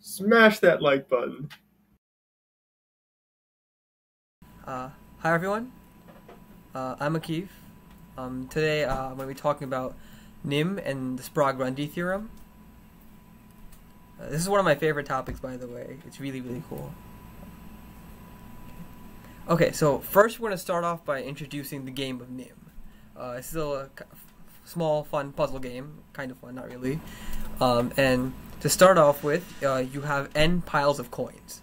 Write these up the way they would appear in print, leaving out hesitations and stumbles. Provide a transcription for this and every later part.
Smash that like button. Hi everyone, I'm Akif. Today I'm going to be talking about Nim and the Sprague-Grundy Theorem. This is one of my favorite topics, by the way. It's really, really cool. Okay, so first we're going to start off by introducing the game of Nim. This is a small, fun puzzle game. Kind of fun, not really. And to start off with, you have n piles of coins.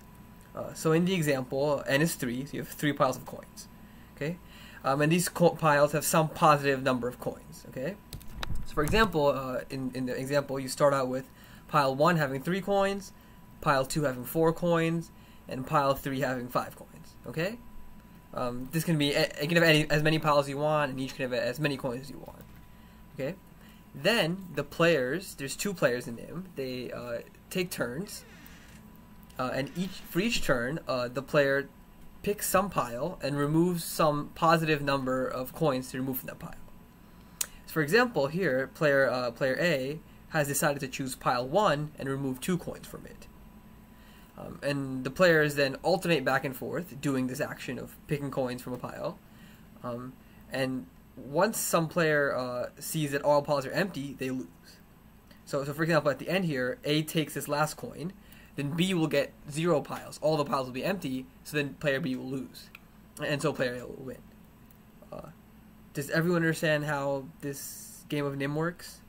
So in the example, n is 3, so you have 3 piles of coins. Okay, and these piles have some positive number of coins. Okay, so for example, in the example, you start out with pile 1 having 3 coins, pile 2 having 4 coins, and pile 3 having 5 coins. Okay, this can be, it can have as many piles as you want, and each can have as many coins as you want. Okay, then the players, there's 2 players in Nim. They take turns. And for each turn, the player picks some pile and removes some positive number of coins to remove from that pile. So for example, here, player A has decided to choose pile 1 and remove 2 coins from it. And the players then alternate back and forth doing this action of picking coins from a pile. And once some player sees that all piles are empty, they lose. So for example, at the end here, A takes this last coin, then B will get 0 piles. All the piles will be empty, so then player B will lose. And so player A will win. Does everyone understand how this game of Nim works?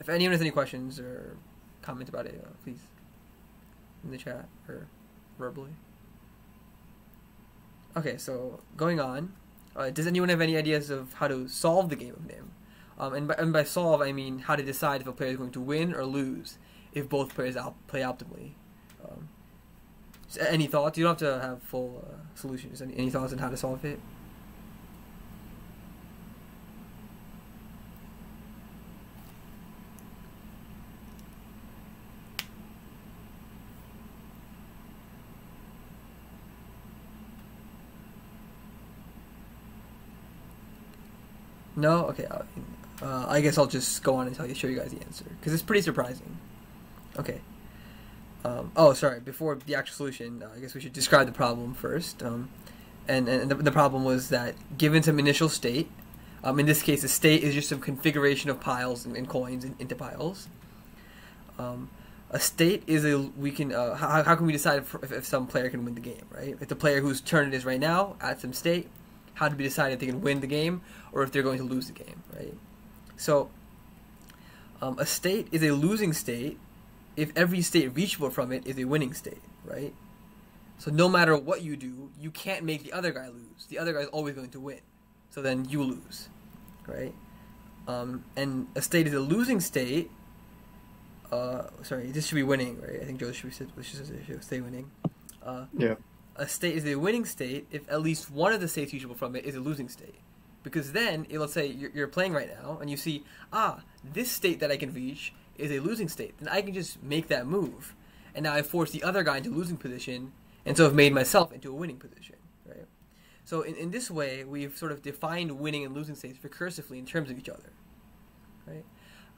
If anyone has any questions or comments about it, please in the chat or verbally. Okay, so going on. Does anyone have any ideas of how to solve the game of Nim? And by solve, I mean how to decide if a player is going to win or lose if both players play optimally. So any thoughts? You don't have to have full solutions. Any thoughts on how to solve it? No? Okay. I guess I'll just go on and show you guys the answer, because it's pretty surprising. Okay. Oh, sorry. Before the actual solution, I guess we should describe the problem first. And the problem was that given some initial state, in this case, the state is just some configuration of piles and coins into piles. A state is how can we decide if some player can win the game, right? If the player whose turn it is right now at some state, how to be decided if they can win the game or if they're going to lose the game, right? So, a state is a losing state if every state reachable from it is a winning state, right? So no matter what you do, you can't make the other guy lose. The other guy is always going to win. So then you lose, right? And a state is a losing state. Sorry, this should be winning, right? I think Joe should stay winning. Yeah. A state is a winning state if at least one of the states reachable from it is a losing state. Because then, let's say you're playing right now, and you see, this state that I can reach is a losing state. Then I can just make that move. And now I force the other guy into a losing position, and so I've made myself into a winning position, right? So in this way, we've sort of defined winning and losing states recursively in terms of each other, right?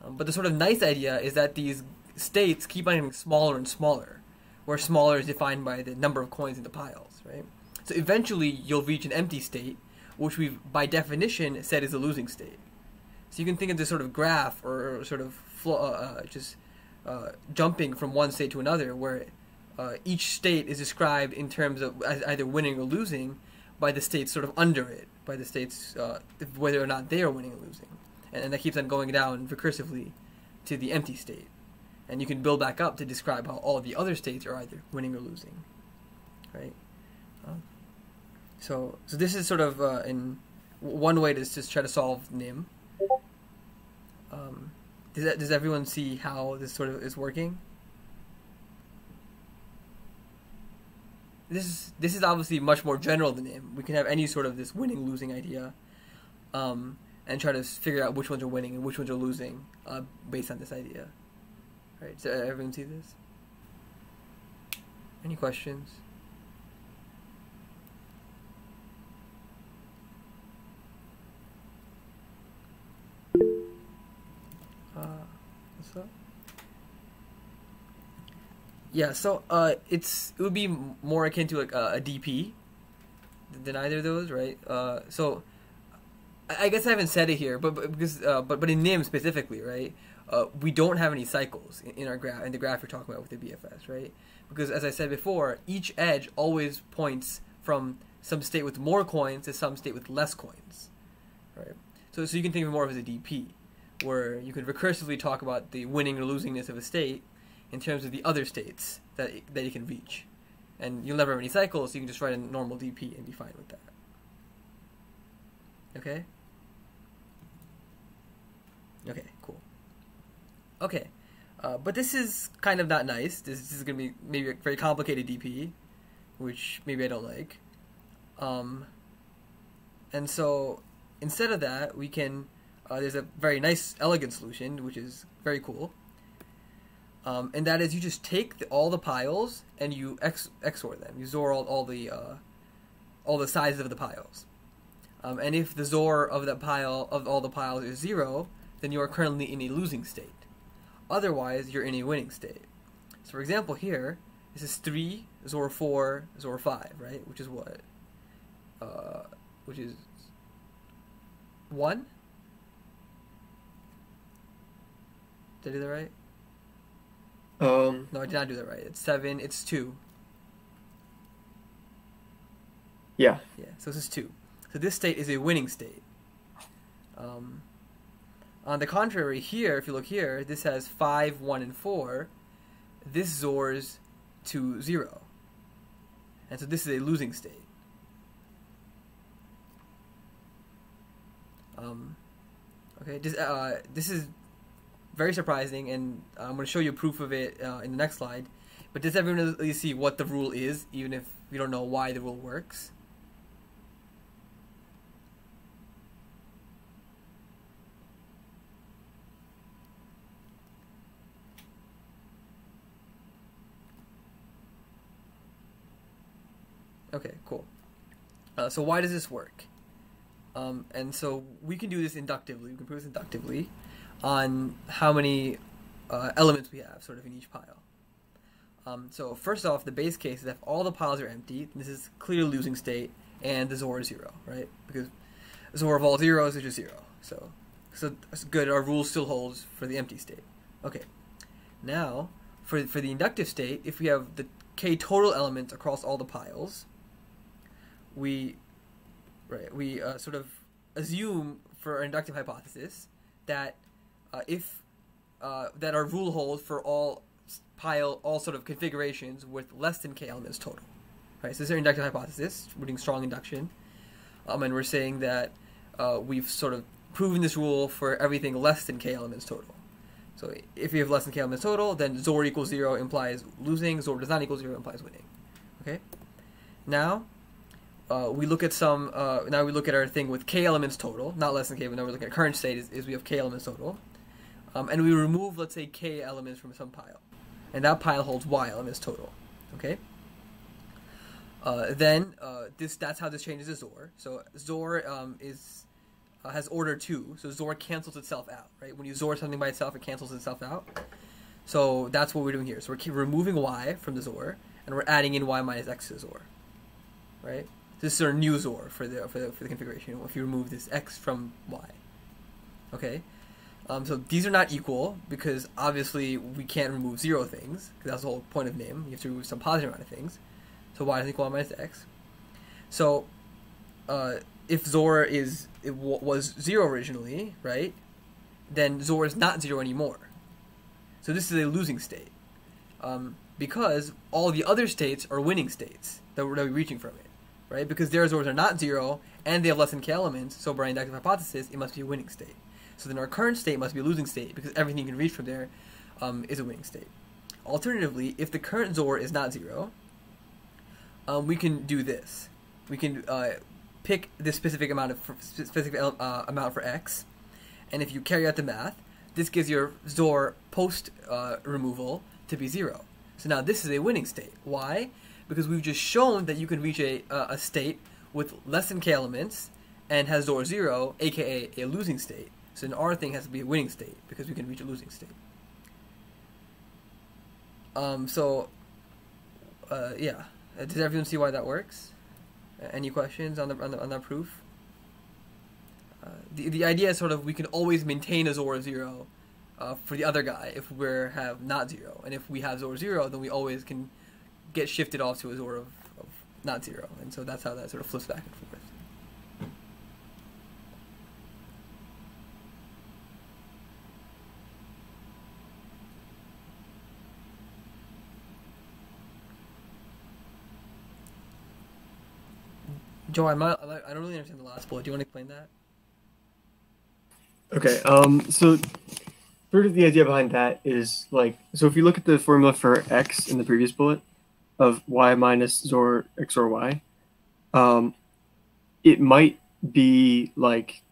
But the sort of nice idea is that these states keep on getting smaller and smaller, where smaller is defined by the number of coins in the piles, right? So eventually, you'll reach an empty state, which we've, by definition, said is a losing state. So you can think of this sort of graph or sort of jumping from one state to another, where each state is described in terms of as either winning or losing by the states sort of under it, by the states whether or not they are winning or losing. And that keeps on going down recursively to the empty state. And you can build back up to describe how all of the other states are either winning or losing, right? So this is sort of in one way to just try to solve Nim. Does everyone see how this sort of is working? This is obviously much more general than Nim. We can have any sort of this winning-losing idea, and try to figure out which ones are winning and which ones are losing based on this idea. Right? So everyone see this? Any questions? Yeah, so it would be more akin to like a DP than either of those, right? So I guess I haven't said it here, but because but in NIM specifically, right? We don't have any cycles in our graph, in the graph you're talking about with the BFS, right? Because as I said before, each edge always points from some state with more coins to some state with less coins, right? So you can think of it more of as a DP, where you can recursively talk about the winning or losingness of a state in terms of the other states that you can reach. And you'll never have any cycles, so you can just write a normal DP and be fine with that. Okay? Okay, cool. Okay, but this is kind of not nice. This is going to be maybe a very complicated DP, which maybe I don't like. And so instead of that, we can, there's a very nice, elegant solution, which is very cool. And that is you just take all the piles and you XOR them. You XOR all the sizes of the piles. And if the XOR of that pile of all the piles is 0, then you are currently in a losing state. Otherwise, you're in a winning state. So for example here, this is 3, XOR 4, XOR 5, right? Which is what? Which is 1? Did I do that right? No, I did not do that right. It's 7, it's 2. Yeah. Yeah, so this is 2. So this state is a winning state. On the contrary, here, if you look here, this has 5, 1, and 4. This XORs to 0. And so this is a losing state. Okay, this is very surprising, and I'm going to show you proof of it in the next slide. But does everyone at least see what the rule is, even if we don't know why the rule works? Okay, cool. So why does this work? And so we can do this inductively. We can prove this inductively on how many elements we have sort of in each pile. So first off, the base case is that if all the piles are empty, this is clearly losing state, and the XOR is 0, right? Because XOR of all zeros is just 0. So that's good. Our rule still holds for the empty state. Okay. Now, for the inductive state, if we have the k total elements across all the piles, we sort of assume for our inductive hypothesis that that our rule holds for all sort of configurations with less than k elements total, right? So this is our inductive hypothesis, we're doing strong induction, and we're saying that we've sort of proven this rule for everything less than k elements total. So if we have less than k elements total, then XOR equals 0 implies losing, XOR does not equal 0 implies winning. Okay. Now we look at now we look at our thing with k elements total, not less than k, but now we're looking at current state is we have k elements total, and we remove, let's say, k elements from some pile, and that pile holds y elements total. Okay. Then that's how this changes to XOR. So XOR has order 2, so XOR cancels itself out, right? When you XOR something by itself, it cancels itself out. So that's what we're doing here. So we're removing y from the XOR, and we're adding in y minus x to the XOR, right? This is our new XOR for the configuration if you remove this x from y. Okay, so these are not equal because obviously we can't remove 0 things, because that's the whole point of NIM. You have to remove some positive amount of things. So y is equal to y minus x. So if XOR was 0 originally, right, then XOR is not 0 anymore. So this is a losing state, because all the other states are winning states that we're reaching from it, right? Because their XORs are not 0, and they have less than k elements, so by inductive hypothesis, it must be a winning state. So then our current state must be a losing state, because everything you can reach from there is a winning state. Alternatively, if the current XOR is not 0, we can do this. We can pick this specific amount for x, and if you carry out the math, this gives your XOR post removal to be 0. So now this is a winning state. Why? Because we've just shown that you can reach a state with less than k elements and has XOR 0, aka a losing state. So then our thing has to be a winning state because we can reach a losing state. So Yeah. Does everyone see why that works? Any questions on that proof? The idea is sort of we can always maintain a Zor 0 for the other guy if we have not 0, and if we have Zor 0, then we always can get shifted off to a Zor of not 0, and so that's how that sort of flips back and forth. Joe, I don't really understand the last bullet. Do you want to explain that? Okay. So sort of the idea behind that is like, so if you look at the formula for x in the previous bullet of y minus Zor XOR y, it might be like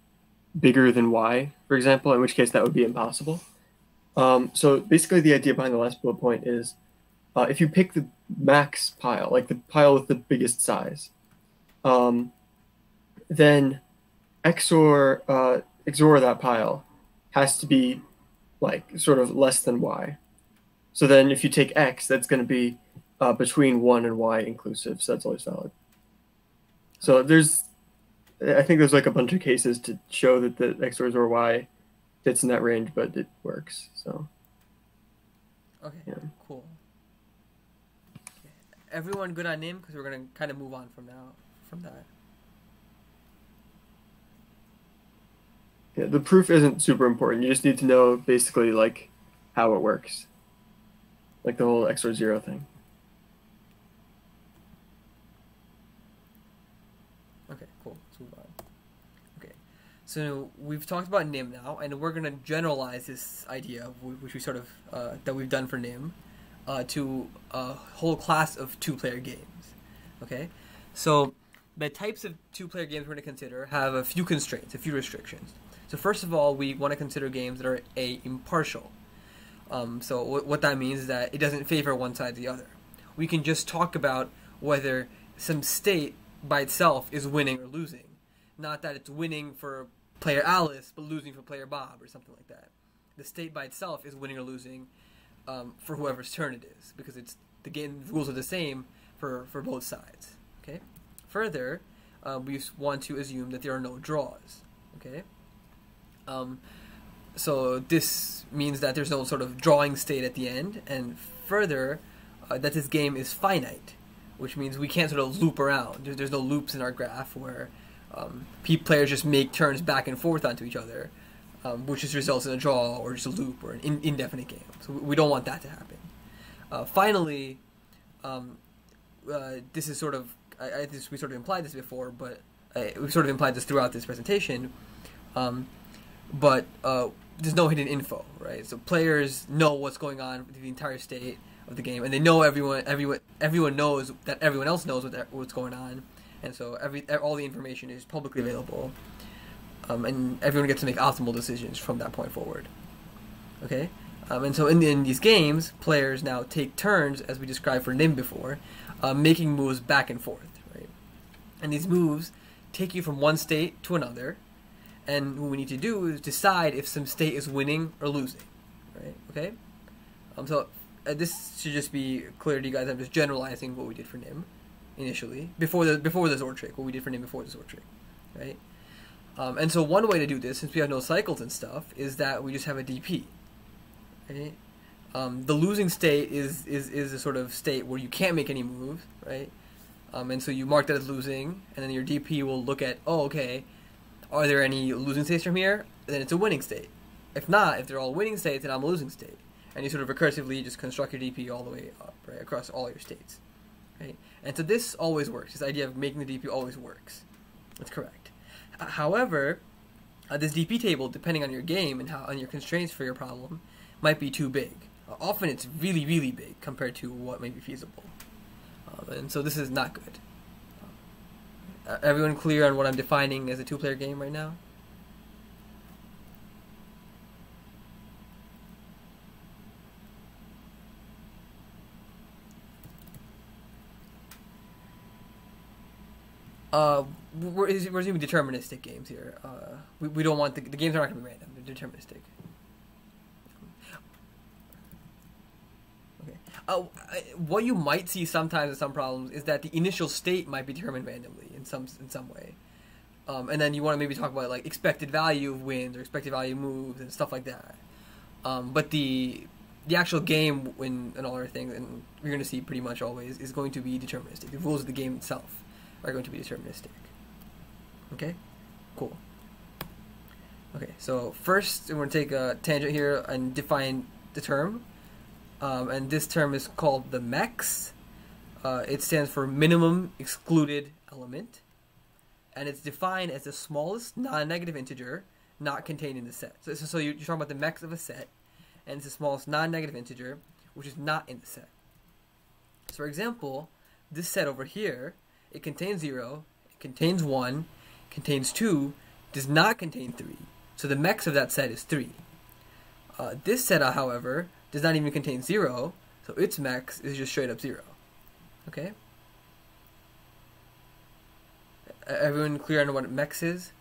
bigger than y, for example, in which case that would be impossible. So basically the idea behind the last bullet point is if you pick the max pile, like the pile with the biggest size, then XOR that pile has to be like sort of less than y. So then if you take x, that's going to be between 1 and y inclusive, so that's always valid. So I think there's like a bunch of cases to show that the XOR y fits in that range, but it works. So okay, yeah. Cool. Okay. Everyone good on Nim? Because we're going to kind of move on from that. Yeah, the proof isn't super important. You just need to know basically like how it works, like the whole XOR 0 thing. Okay, cool. Let's move on. Okay, so we've talked about Nim now, and we're gonna generalize this idea, which we sort of that we've done for Nim, to a whole class of two-player games. Okay, so the types of two-player games we're gonna consider have a few constraints, a few restrictions. So first of all, we want to consider games that are impartial. So what that means is that it doesn't favor one side or the other. We can just talk about whether some state by itself is winning or losing. Not that it's winning for player Alice, but losing for player Bob or something like that. The state by itself is winning or losing for whoever's turn it is, because the game rules are the same for both sides. Okay. Further, we want to assume that there are no draws. Okay. So this means that there's no sort of drawing state at the end, and further, that this game is finite, which means we can't sort of loop around. There's no loops in our graph where players just make turns back and forth onto each other, which just results in a draw or just a loop or an indefinite game. So we don't want that to happen. Finally, this is sort of, we sort of implied this before, but we've sort of implied this throughout this presentation. But there's no hidden info, right? So players know what's going on with the entire state of the game, and they know everyone knows that everyone else knows what's going on, and so all the information is publicly available, and everyone gets to make optimal decisions from that point forward. Okay, and so in these games, players now take turns, as we described for Nim before, making moves back and forth, right? And these moves take you from one state to another. And what we need to do is decide if some state is winning or losing, right? Okay. So this should just be clear to you guys. I'm just generalizing what we did for Nim initially before the Zor trick. What we did for Nim before the Zor trick, right? And so one way to do this, since we have no cycles and stuff, is that we just have a DP, right? The losing state is a sort of state where you can't make any moves, right? And so you mark that as losing, and then your DP will look at, okay, are there any losing states from here? Then it's a winning state. If not, if they're all winning states, then I'm a losing state. And you sort of recursively just construct your DP all the way up, right, across all your states, right? And so this always works. This idea of making the DP always works. That's correct. However, this DP table, depending on your game and on your constraints for your problem, might be too big. Often it's really, really big compared to what may be feasible. And so this is not good. Everyone clear on what I'm defining as a two-player game right now? We're assuming deterministic games here. We don't want the games are not going to be random. They're deterministic. Okay. What you might see sometimes in some problems is that the initial state might be determined randomly in some way, and then you want to maybe talk about like expected value of wins or expected value of moves and stuff like that. But the actual game and all other things, and you're going to see pretty much always, is going to be deterministic. The rules of the game itself are going to be deterministic. Okay, cool. Okay, so first we're going to take a tangent here and define the term. And this term is called the MEX. It stands for minimum excluded element. And it's defined as the smallest non-negative integer not contained in the set. So you're talking about the MEX of a set, and it's the smallest non-negative integer which is not in the set. So for example, this set over here, it contains 0, it contains 1, contains 2, does not contain 3. So the MEX of that set is 3. This set, however, does not even contain 0, so its MEX is just straight up 0. Okay? Everyone clear on what MEX is?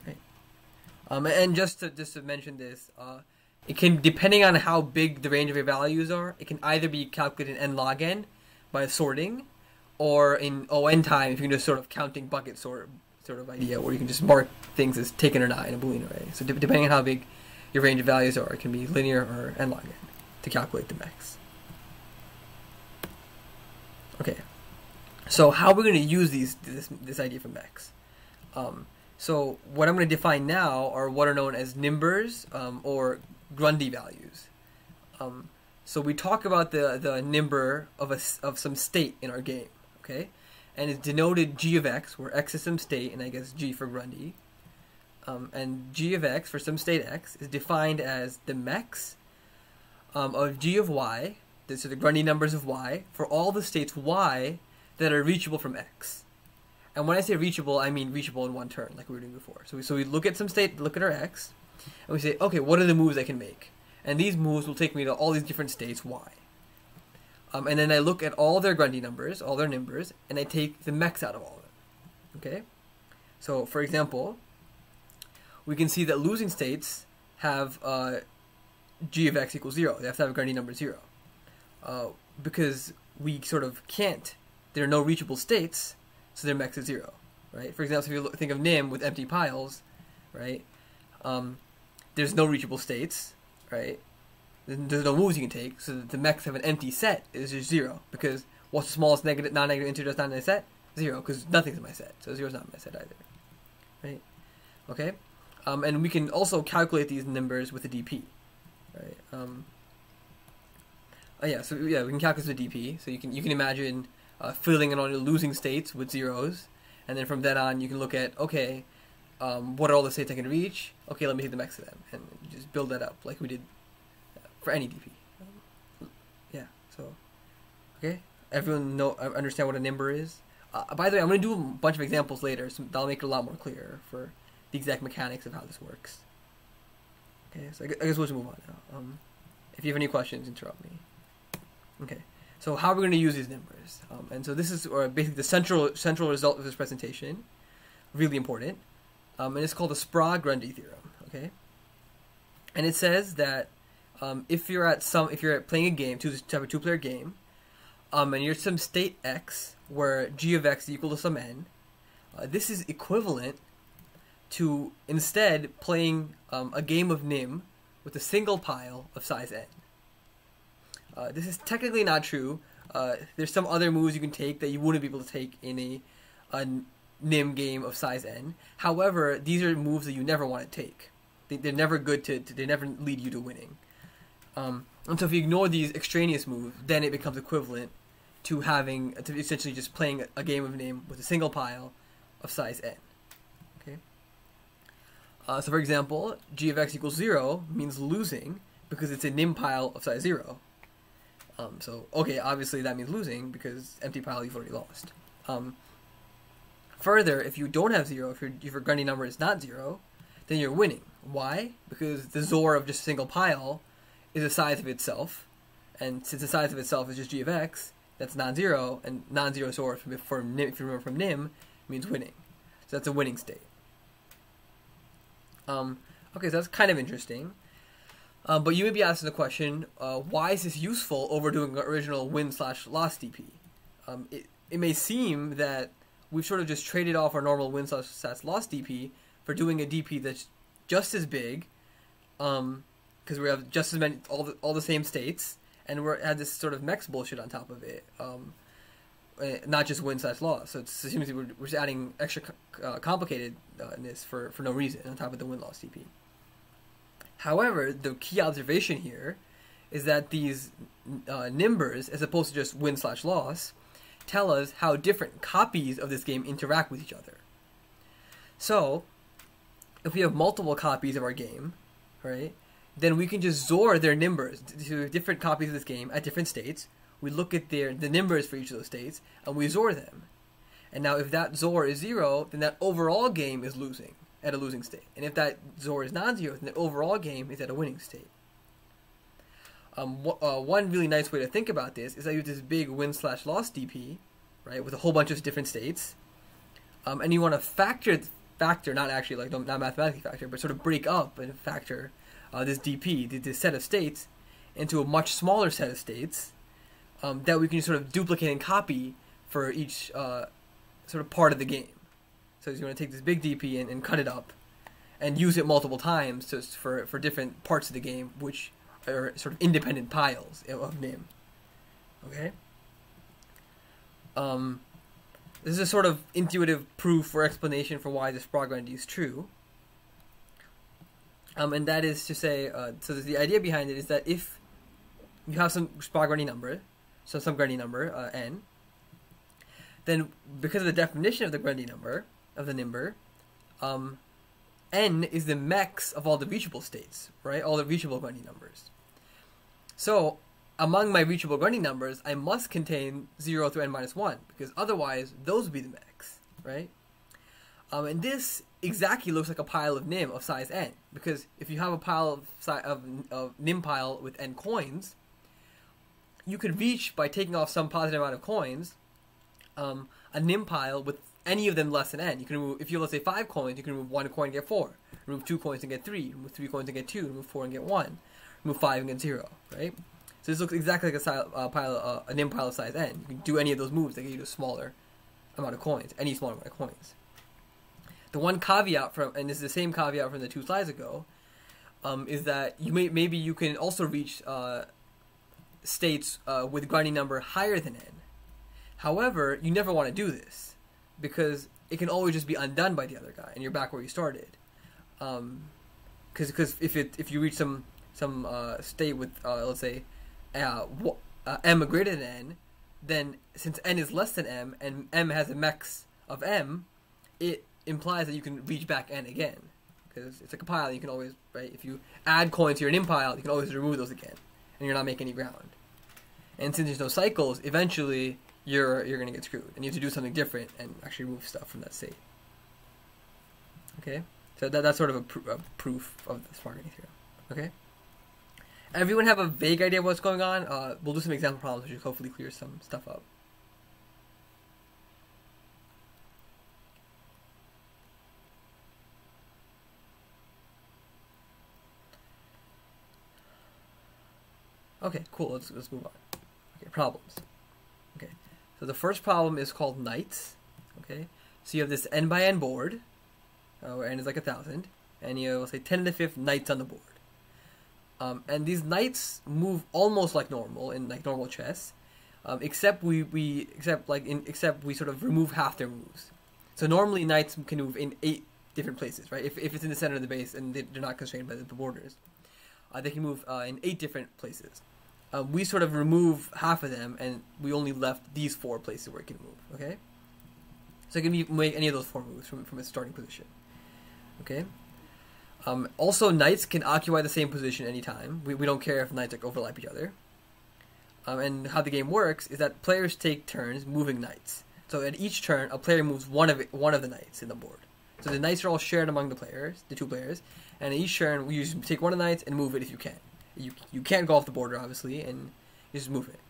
Okay. And just to mention this, it can, depending on how big the range of your values are, it can either be calculated in n log n by sorting, or in ON time, if you can just sort of counting bucket sort of idea, where you can just mark things as taken or not in a Boolean array. So depending on how big your range of values are, it can be linear or n log n to calculate the MEX. Okay, so how are we going to use this idea for MEX? So what I'm going to define now are what are known as Nimbers or Grundy values. So we talk about the Nimber of some state in our game. Okay, and it's denoted g of x, where x is some state, and I guess g for Grundy. And g of x for some state x is defined as the MEX of g of y, so the Grundy numbers of y, for all the states y that are reachable from x. And when I say reachable, I mean reachable in one turn, like we were doing before. So we look at some state, look at our x, and we say, okay, what are the moves I can make? And these moves will take me to all these different states y. And then I look at all their Grundy numbers, all their Nimbers, and I take the MEX out of all of them. Okay? So, for example, we can see that losing states have g of x equals 0. They have to have a Grundy number 0. Because we sort of can't. There are no reachable states, so their MEX is 0. Right? For example, if you think of Nim with empty piles, right? There's no reachable states, right? There's no moves you can take, so the MEX of an empty set is just 0, because what's the smallest non-negative integer that's not in a set? 0, because nothing's in my set, so 0 is not in my set either. Right? Okay? And we can also calculate these Nimbers with a DP. Right? We can calculate with a DP, so you can imagine filling in all your losing states with zeros, and then from then on you can look at, okay, what are all the states I can reach? Okay, let me take the MEX of them, and just build that up like we did for any DP. Okay, everyone understand what a Nimber is? By the way, I'm going to do a bunch of examples later, so that'll make it a lot more clear for the exact mechanics of how this works. Okay, so I guess we'll just move on now. If you have any questions, interrupt me. Okay, so how are we going to use these Nimbers? And so this is basically the central result of this presentation, really important, and it's called the Sprague-Grundy Theorem. Okay, and it says that if you're playing a game, a two-player game, and you're at some state x where g of x is equal to some n, this is equivalent to instead playing a game of Nim with a single pile of size n. This is technically not true. There's some other moves you can take that you wouldn't be able to take in a Nim game of size n. However, these are moves that you never want to take. They're never good they never lead you to winning. And so if you ignore these extraneous moves, then it becomes equivalent to essentially just playing a game of Nim with a single pile of size n. Okay. So for example, g of x equals 0 means losing because it's a Nim pile of size 0. So okay, obviously that means losing because empty pile you've already lost. Further, if you don't have 0, if your Grundy number is not 0, then you're winning. Why? Because the Zor of just a single pile is the size of itself, and since the size of itself is just g of x, that's non-zero, and non-zero Zor if you remember from Nim means winning. So So that's a winning state. Okay, so that's kind of interesting. But you may be asking the question, why is this useful over doing an original win/loss DP? It may seem that we've sort of just traded off our normal win/loss DP for doing a DP that's just as big, because we have just as many, all the same states, and we had this sort of MEX bullshit on top of it, not just win/loss. So it seems we're just adding extra complicatedness for no reason on top of the win/loss DP. However, the key observation here is that these Nimbers, as opposed to just win/loss, tell us how different copies of this game interact with each other. So, if we have multiple copies of our game, right, then we can just XOR their Nimbers to different copies of this game at different states. We look at the Nimbers for each of those states, and we XOR them. And now, if that XOR is 0, then that overall game is losing, at a losing state. And if that XOR is non-zero, then the overall game is at a winning state. One really nice way to think about this is I use this big win/loss DP, right, with a whole bunch of different states, and you want to factor, not actually like not mathematically factor, but sort of break up and factor this DP, this set of states, into a much smaller set of states that we can sort of duplicate and copy for each sort of part of the game. So you want to take this big DP and cut it up, and use it multiple times for different parts of the game, which are sort of independent piles of Nim. Okay? This is a sort of intuitive proof or explanation for why the Sprague-Grundy is true. And that is to say, so the idea behind it is that if you have some Sprague-Grundy number, so some Grundy number, n, then because of the definition of the Grundy number, of the Nimber, n is the MEX of all the reachable states, right? All the reachable Grundy numbers. So, among my reachable Grundy numbers, I must contain 0 through n-1, because otherwise, those would be the MEX, right? And this exactly looks like a pile of Nim of size n, because if you have a pile of Nim pile with n coins, you could reach, by taking off some positive amount of coins, a Nim pile with any of them less than n. You can remove, if you have, let's say, 5 coins, you can remove 1 coin and get 4. Remove 2 coins and get 3. Remove 3 coins and get 2. Remove 4 and get 1. Remove 5 and get 0, right? So this looks exactly like a Nim pile of size n. You can do any of those moves that get you to a smaller amount of coins, any smaller amount of coins. The one caveat and this is the same caveat from the 2 slides ago, is that maybe you can also reach states with Grundy number higher than n. However, you never want to do this, because it can always just be undone by the other guy, and you're back where you started. Because if you reach some state with let's say m greater than n, then since n is less than m and m has a MEX of m, it implies that you can reach back n again, because it's like a pile. You can always, right? If you add coins to your Nim pile, you can always remove those again, and you're not making any ground. And since there's no cycles, eventually you're going to get screwed, and you have to do something different and actually remove stuff from that state. Okay, so that's sort of a proof of the Sprague-Grundy theorem. Okay, everyone have a vague idea of what's going on? We'll do some example problems, which should hopefully clear some stuff up. Okay, cool. Let's move on. Okay, problems. Okay, so the first problem is called knights. Okay, so you have this n by n board, where n is like 1,000, and you have, let's say, 10 to the 5th knights on the board. And these knights move almost like normal in like normal chess, except we sort of remove half their moves. So normally knights can move in 8 different places, right? If it's in the center of the base and they're not constrained by the borders, they can move in 8 different places. We sort of remove half of them, and we only left these 4 places where it can move. Okay, so it can make any of those 4 moves from its starting position. Okay. Also, knights can occupy the same position anytime. We don't care if knights like overlap each other. And how the game works is that players take turns moving knights. So at each turn, a player moves one of the knights in the board. So the knights are all shared among the 2 players. And at each turn, you just take one of the knights and move it if you can. You can't go off the border, obviously, and you just move it.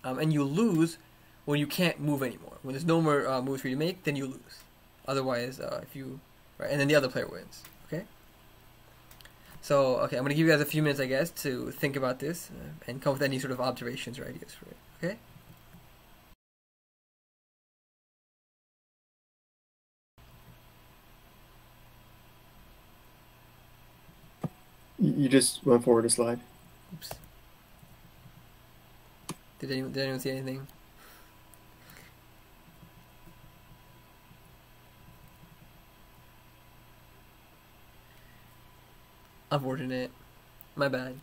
And you lose when you can't move anymore. When there's no more moves for you to make, then you lose. Otherwise, if you right, and then the other player wins. Okay. So okay, I'm gonna give you guys a few minutes, I guess, to think about this and come up with any sort of observations or ideas for it. Okay. You just went forward a slide. Oops. Did anyone see anything? Unfortunate. My bad.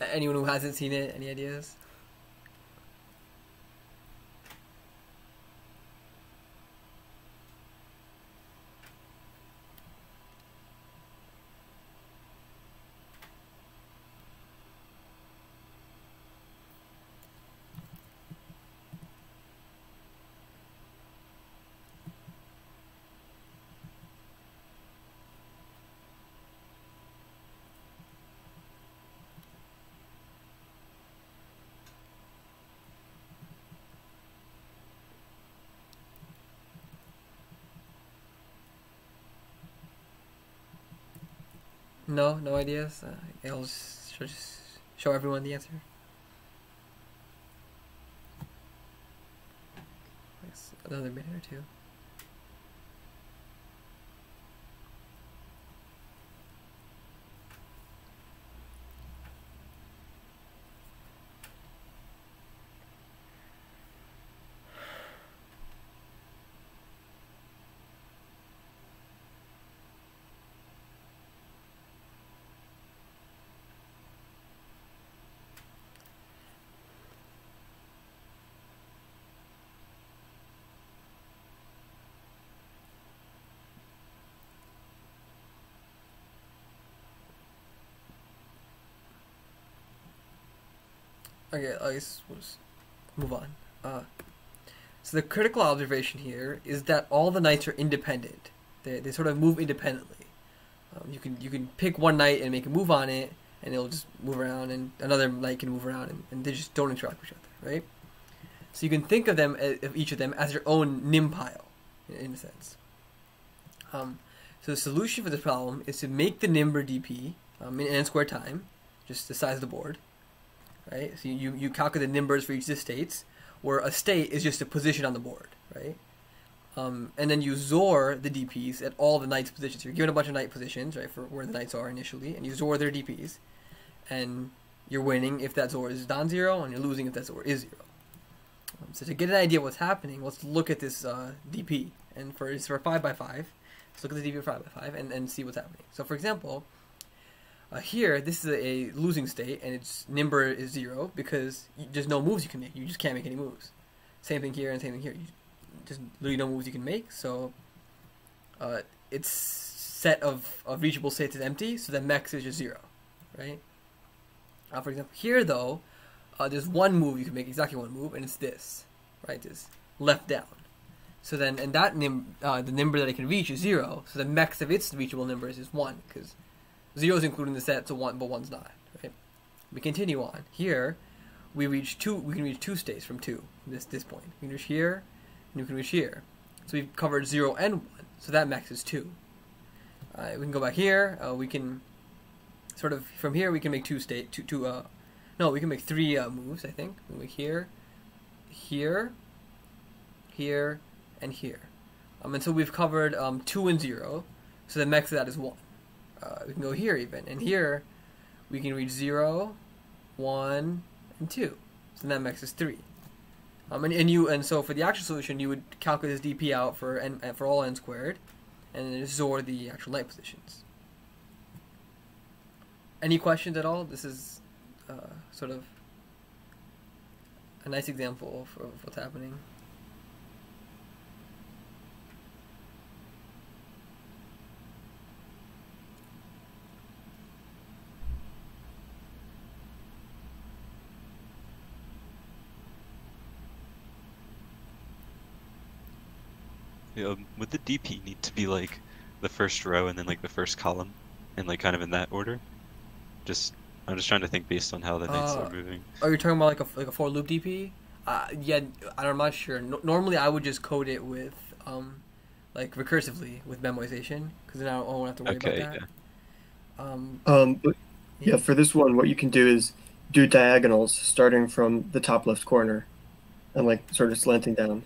Anyone who hasn't seen it, any ideas? No ideas. I'll just show everyone the answer. Another minute or two. Okay, let's move on. So the critical observation here is that all the knights are independent. They sort of move independently. You can pick one knight and make a move on it, and it'll just move around, and another knight can move around, and they just don't interact with each other, right? So you can think of them, of each of them, as their own nim pile, in a sense. So the solution for this problem is to make the Nimber DP in n squared time, just the size of the board, right? So you calculate the Nimbers for each of the states, where a state is just a position on the board, right? And then you XOR the DPs at all the knights' positions. You're given a bunch of knight positions, right, for where the knights are initially, and you XOR their DPs, and you're winning if that XOR is non-zero, and you're losing if that XOR is 0. So to get an idea of what's happening, let's look at this DP, and for 5x5, let's look at the DP for 5x5 and see what's happening. So for example, here, this is a losing state, and its Nimber is 0 because there's no moves you can make. You just can't make any moves. Same thing here and same thing here. There's literally no moves you can make, so its set of reachable states is empty, so the max is just 0, right? For example, here though, there's one move you can make, exactly one move, and it's this, right? This left down. So then, and that the Nimber that it can reach is 0, so the max of its reachable Nimbers is 1, because 0 is including the set, so 1, but 1's not, right? We continue on. Here, we can reach 2 states from 2, this point. We can reach here, and we can reach here. So we've covered 0 and 1, so that max is 2. We can go back here, we can sort of, from here we can make we can make 3 moves, I think. We can make here, here, here, and here. And so we've covered 2 and 0, so the max of that is 1. We can go here even, and here we can reach 0, 1, and 2. So that max is 3. And so for the actual solution, you would calculate this DP out for all n squared, and then XOR the actual knight positions. Any questions at all? This is sort of a nice example of what's happening. would the DP need to be like the first row and then like the first column, and like kind of in that order? I'm just trying to think based on how the knights are moving. Are you talking about like a for loop DP? Yeah, I'm not sure. Normally, I would just code it with like recursively with memoization, because then I won't have to worry about that. But yeah, for this one, what you can do is do diagonals starting from the top left corner and like sort of slanting down.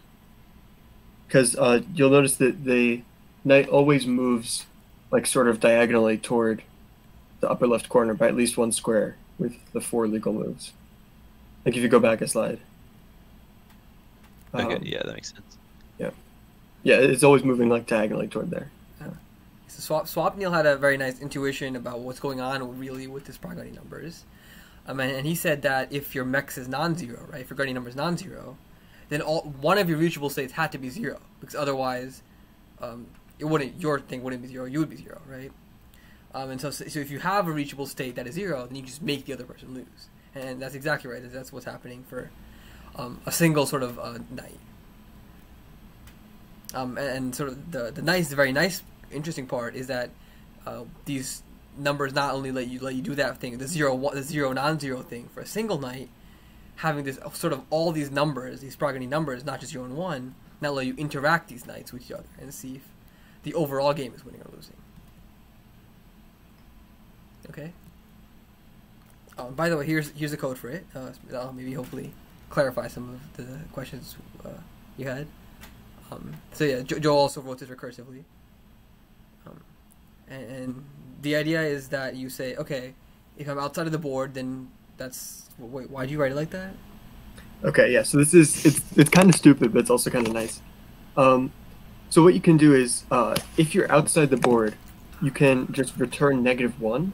Because you'll notice that the knight always moves like sort of diagonally toward the upper left corner by at least one square with the 4 legal moves. Like if you go back a slide. Okay, yeah, that makes sense. Yeah, it's always moving like diagonally toward there. So Swapnil had a very nice intuition about what's going on really with the Sprague-Grundy numbers. And he said that if your mex is non-zero, right, if your Grundy number is non-zero, then one of your reachable states had to be 0, because otherwise your thing wouldn't be 0, you would be 0, right? And so if you have a reachable state that is 0, then you just make the other person lose. And that's exactly right. That's what's happening for a single sort of knight. And sort of the very nice, interesting part is that these numbers not only let you do that thing, the zero non-zero thing for a single knight, having this sort of all these numbers, these Sprague-Grundy numbers, not just 0 and 1, now let you interact these knights with each other and see if the overall game is winning or losing. Okay. By the way, here's the code for it. That'll maybe hopefully clarify some of the questions you had. So yeah, Joel also wrote this recursively. And the idea is that you say, okay, if I'm outside of the board, then that's... Wait, why do you write it like that? Okay, yeah, so it's kind of stupid, but it's also kind of nice. So what you can do is, if you're outside the board, you can just return -1,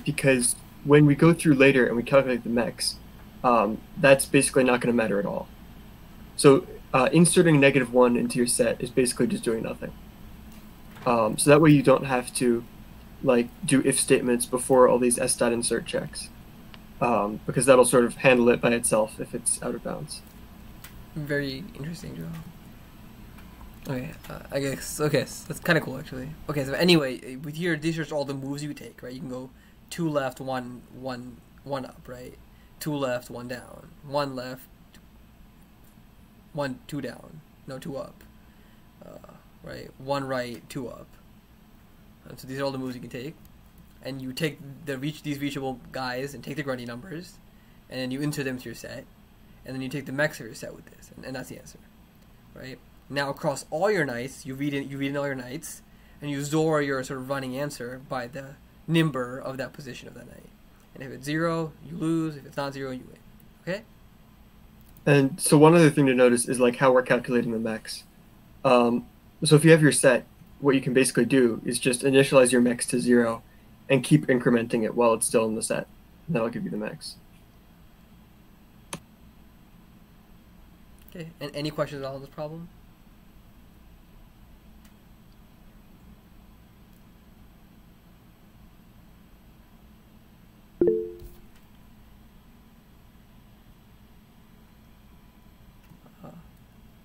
because when we go through later and we calculate the mex, that's basically not going to matter at all. So inserting -1 into your set is basically just doing nothing. So that way you don't have to like do if statements before all these s.insert checks, because that'll sort of handle it by itself if it's out of bounds. Very interesting, Joe. Okay, I guess, okay, so that's kind of cool, actually. Okay, so anyway, with here, these are all the moves you take, right? You can go 2 left, 1 up, right? 2 left, 1 down. 1 left, 1, 2 down. No, 2 up. Right? 1 right, 2 up. So these are all the moves you can take. And you take these reachable guys and take the Grundy numbers, and then you insert them to your set, and then you take the mex of your set with this, and that's the answer, right? Now across all your knights, you read in all your knights, and you Zora your sort of running answer by the Nimber of that position of that knight. And if it's 0, you lose. If it's not 0, you win. Okay? And so one other thing to notice is like how we're calculating the mex. So if you have your set, what you can basically do is just initialize your mex to 0 and keep incrementing it while it's still in the set. And that'll give you the mex. Okay. And any questions on this problem?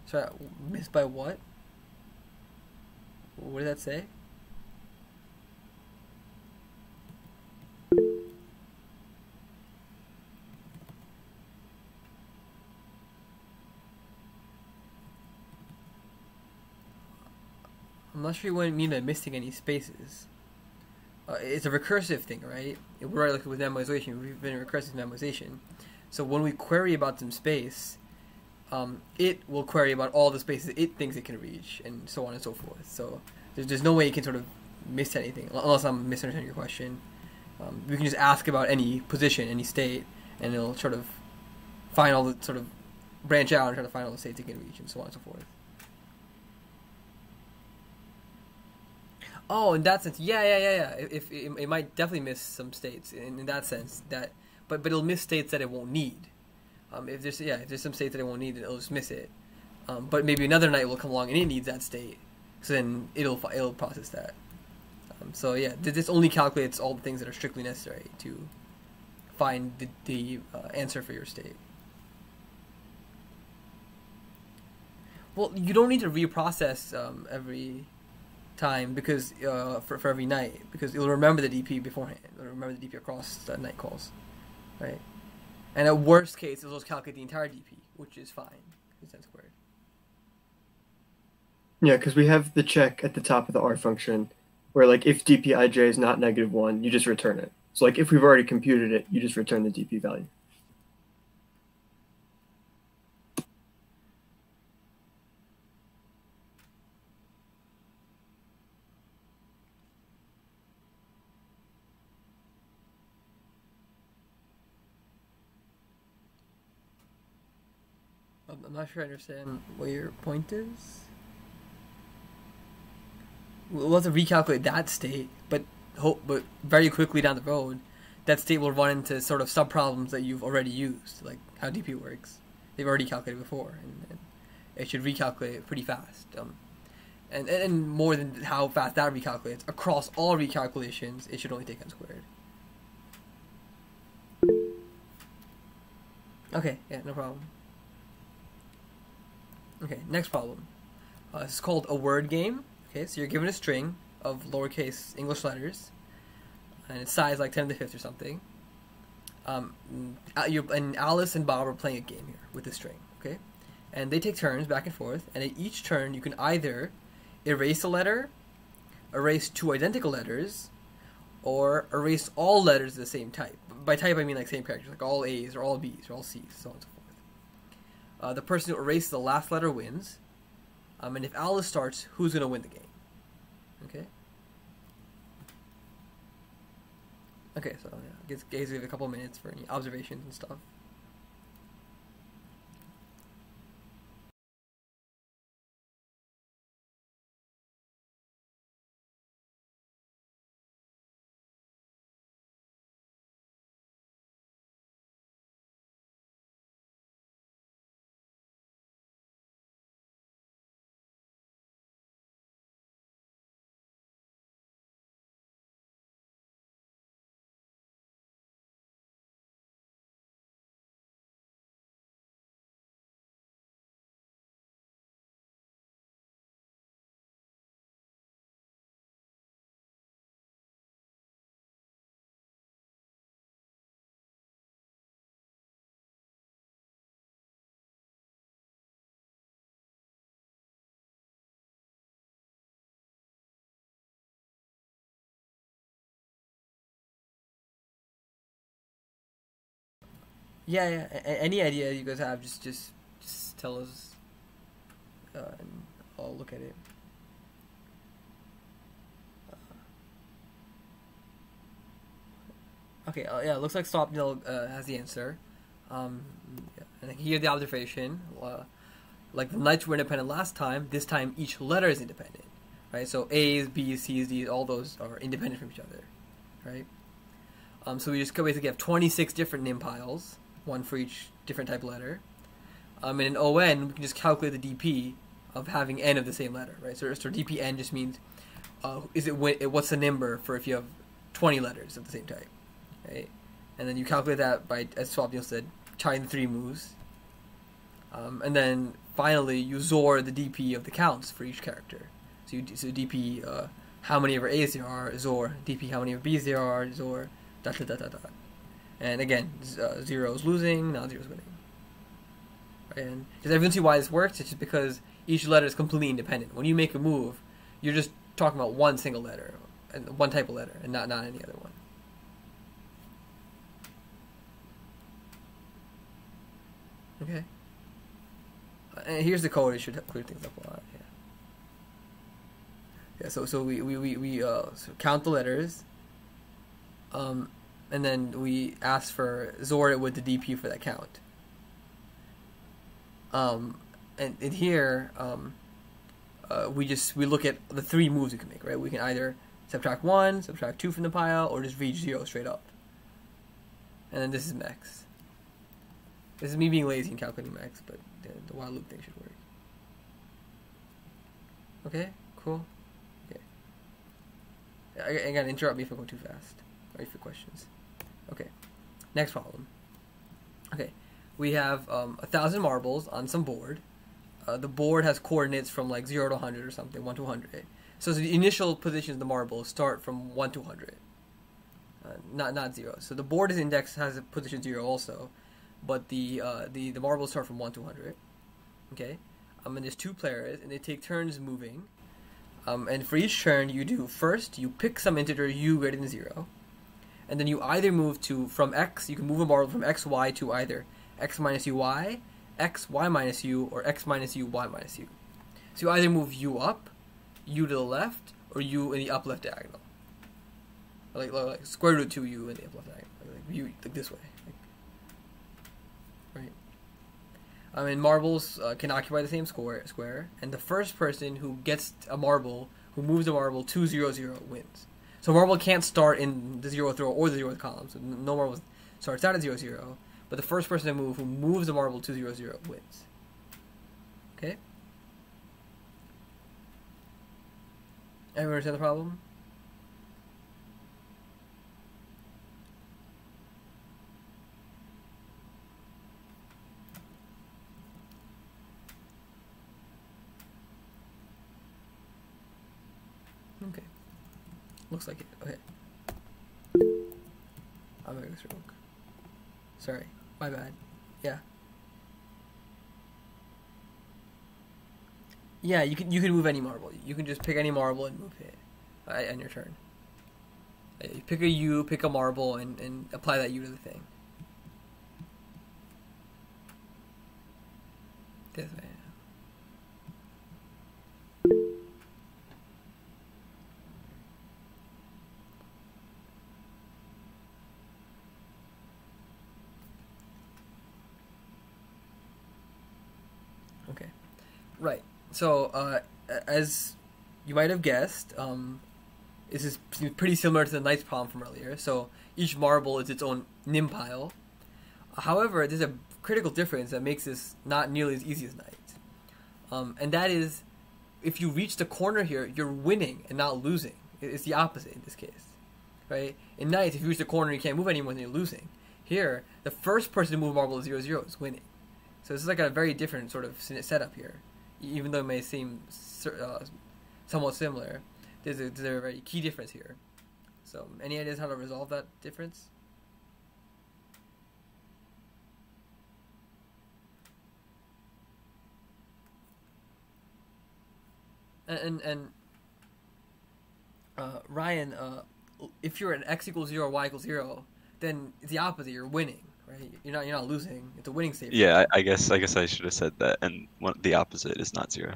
Sorry, missed by what? What did that say? I'm not sure what you mean by missing any spaces. It's a recursive thing, right? We're like with memoization. We've been in recursive memoization. So when we query about some space, it will query about all the spaces it thinks it can reach, and so on and so forth. So there's no way you can sort of miss anything, unless I'm misunderstanding your question. We can just ask about any position, any state, and it'll sort of find all the sort of branch out and try to find all the states it can reach, and so on and so forth. Oh, in that sense, yeah. If it might definitely miss some states in that sense, but it'll miss states that it won't need. If there's some states that it won't need, it'll just miss it. But maybe another knight will come along and it needs that state, so then it'll process that. So yeah, this only calculates all the things that are strictly necessary to find the answer for your state. Well, you don't need to reprocess every time because for every night, because it'll remember the DP beforehand. It'll remember the DP across the night calls, right? And at worst case, it'll just calculate the entire DP, which is fine. It's n squared. Yeah, because we have the check at the top of the R function, where like if dpij is not -1, you just return it. So like if we've already computed it, you just return the DP value. I'm not sure I understand what your point is. We'll have to recalculate that state, but very quickly down the road, that state will run into sort of sub-problems that you've already used, like how DP works. They've already calculated before, and it should recalculate pretty fast. And more than how fast that recalculates, across all recalculations, it should only take n squared. Okay, yeah, no problem. Okay, next problem. This is called a word game. Okay, so you're given a string of lowercase English letters, and it's size like 10 to the 5th or something. And Alice and Bob are playing a game here with this string, okay? And they take turns back and forth, and at each turn you can either erase a letter, erase 2 identical letters, or erase all letters of the same type. By type I mean like same characters, like all A's or all B's or all C's, so on and so forth. The person who erases the last letter wins, and if Alice starts, who's going to win the game? Okay. Okay, so yeah, give a couple minutes for any observations and stuff. Yeah. Any idea you guys have, just tell us, and I'll look at it. Okay, yeah, it looks like Stopnil has the answer. Yeah, and here the observation. Like the knights were independent last time, this time each letter is independent, right? So A's, B's, C's, D's, all those are independent from each other, right? So we just basically have 26 different nim piles, one for each different type of letter. And in ON, we can just calculate the DP of having n of the same letter, right? So DPn just means what's the Nimber for if you have 20 letters of the same type, right? And then you calculate that by, as Swapnil said, trying the 3 moves. And then finally you XOR the DP of the counts for each character. So DP how many of our A's there are, XOR DP how many of B's there are, XOR dot. And again, 0 is losing, now 0 is winning. And does everyone see why this works? It's just because each letter is completely independent. When you make a move, you're just talking about one single letter, and one type of letter, and not any other one. Okay. And here's the code. It should clear things up a lot. Yeah. So we count the letters. And then we ask for XOR it with the DP for that count. And in here, we look at the 3 moves we can make, right? We can either subtract 1, subtract 2 from the pile, or just read 0 straight up. And then this is max. This is me being lazy and calculating max, but the while loop thing should work. Okay, cool. Okay. Again, interrupt me if I go too fast, or if you have questions. Okay, next problem. Okay, we have 1,000 marbles on some board. the board has coordinates from like 0 to 100 or something, 1 to 100. So the initial positions of the marble start from 1 to 100, not 0. So the board is indexed has a position 0 also, but the marbles start from 1 to 100. Okay, and there's 2 players, and they take turns moving. And for each turn, first you pick some integer u greater than 0, and then you either move from x. You can move a marble from x y to either x minus u y, x y minus u, or x minus u y minus u. So you either move u up, u to the left, or u in the up left diagonal. Like square root 2u in the up left diagonal, like u like this way. Right. And marbles can occupy the same square, and the first person who gets a marble, who moves a marble to 0, 0 wins. So marble can't start in the 0th row or the 0th column, so no marble starts out at 0, 0, but the first person to move, who moves the marble to 0, 0 wins. Okay? Everyone understand the problem? Okay. Looks like it. Okay. I'm gonna go stroke. Sorry. My bad. Yeah. Yeah, you can move any marble. You can just pick any marble and move it on your turn. You pick a U, pick a marble, and apply that U to the thing. This way. Okay. Right. So, as you might have guessed, this is pretty similar to the knight's problem from earlier. So each marble is its own nim pile. However, there's a critical difference that makes this not nearly as easy as knights. And that is, if you reach the corner here, you're winning and not losing. It's the opposite in this case, right? In knights, if you reach the corner, you can't move anyone, then you're losing. Here, the first person to move a marble to 0, 0 is winning. So this is like a very different sort of setup here. Even though it may seem somewhat similar, there's a very key difference here. So, any ideas how to resolve that difference? And Ryan, if you're at x equals 0 or y equals 0, then it's the opposite. You're winning, right? You're not losing. It's a winning state. Yeah, I guess I should have said that. And the opposite is not 0.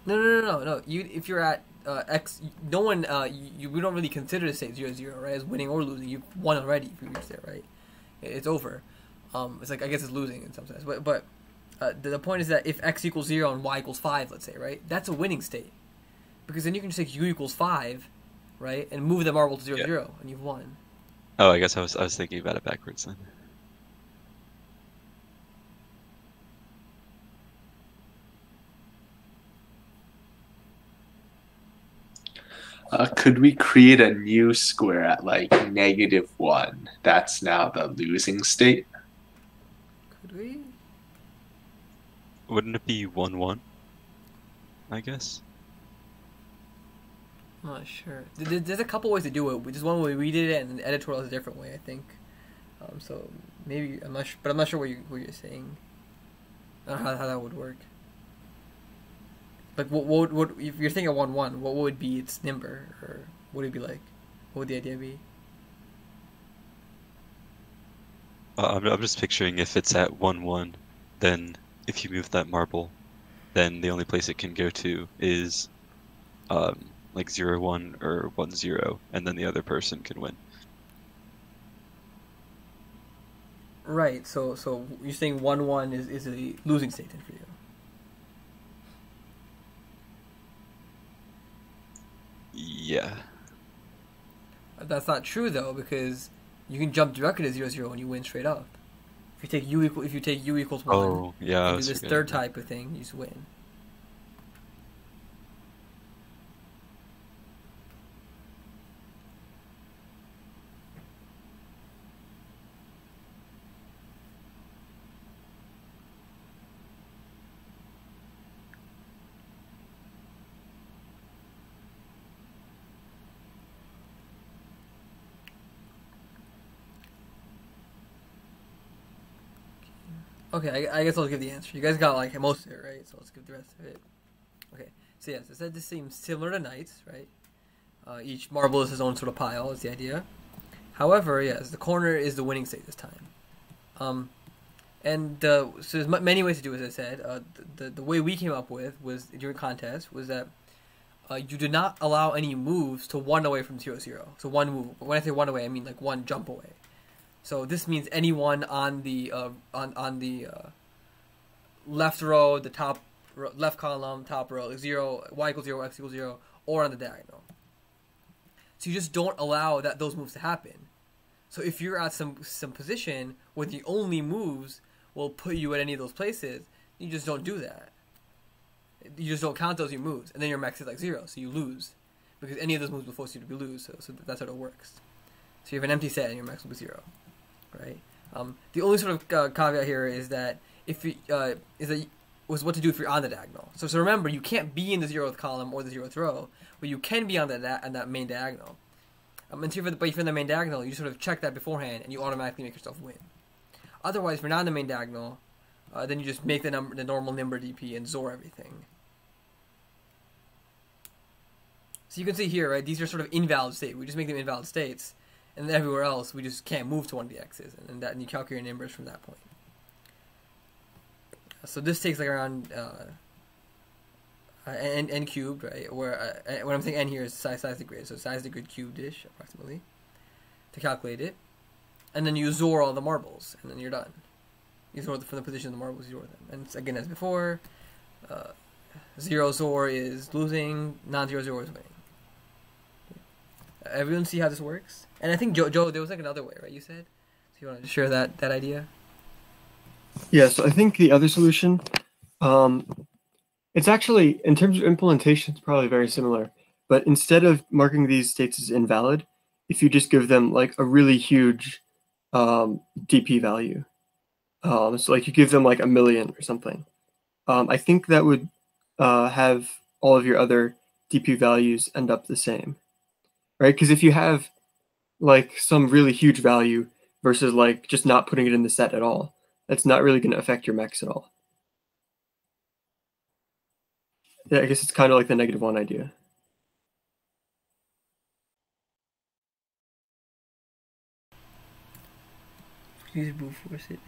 No. If you're at x, no one we don't really consider the state 0, 0, right? As winning or losing. You've won already if you reach there, right? It's over. It's like, I guess it's losing in some sense, but the point is that if x equals 0 and y equals 5, let's say, right, that's a winning state, because then you can just take u equals 5, right, and move the marble to 0, 0, and you've won. Oh, I guess I was thinking about it backwards then. Could we create a new square at like -1? That's now the losing state. Could we? Wouldn't it be 1, 1? I guess. I'm not sure. There's a couple ways to do it. There's one way we did it, and the editorial is a different way, I think. So maybe I'm not sure, but I'm not sure what you're saying. I don't know how that would work. Like, what if you're thinking 1, 1? What would be its nimber, or what would it be like? What would the idea be? I'm just picturing if it's at 1, 1, then if you move that marble, then the only place it can go to is like 0, 1 or 1, 0, and then the other person can win. Right. So you're saying 1, 1 is a losing state then for you. Yeah. That's not true though, because you can jump directly to 0, 0 and you win straight up. If you take u equals 1, oh yeah, you do this third type of thing, you just win. Okay, I guess I'll give the answer. You guys got like most of it, right? So let's give the rest of it. Okay, so yes, it said this seems similar to knights, right? Each marble is his own sort of pile, is the idea. However, yes, the corner is the winning state this time. So there's many ways to do it, as I said. The way we came up with was during contest was that you do not allow any moves to one away from 0-0. So one move. When I say one away, I mean like one jump away. So this means anyone on the left row, the top left column, top row, like 0, y equals 0, x equals 0, or on the diagonal. So you just don't allow those moves to happen. So if you're at some position where the only moves will put you at any of those places, you just don't do that. You just don't count those your moves, and then your max is like 0, so you lose. Because any of those moves will force you to lose, so that's how it works. So you have an empty set and your max will be 0. Right? The only sort of caveat here is that was what to do if you're on the diagonal. So remember, you can't be in the 0th column or the 0th row, but you can be on that main diagonal. And if you're in the main diagonal, you sort of check that beforehand, and you automatically make yourself win. Otherwise, if you're not in the main diagonal, then you just make the normal Nimber DP and Zor everything. So you can see here, right? These are sort of invalid states. We just make them invalid states, and then everywhere else we just can't move to one of the x's, and you calculate your Nimbers from that point. So this takes like around n cubed, right? Where when I'm saying n here is size of the grid, so size of the grid cubed-ish approximately to calculate it, and then you Zor all the marbles, and then you're done. You Zor from the position of the marbles, you Zor them, and again as before, 0 Zor is losing, non-0 Zor is winning. Everyone see how this works? And I think Joe, there was like another way, right? You said. So you want to share that idea? Yeah. So I think the other solution, it's actually in terms of implementation, it's probably very similar. But instead of marking these states as invalid, if you just give them like a really huge DP value, so like you give them like 1,000,000 or something, I think that would have all of your other DP values end up the same. Right, because if you have like some really huge value versus like just not putting it in the set at all, that's not really going to affect your max at all. Yeah, I guess it's kind of like the -1 idea. Use brute force it.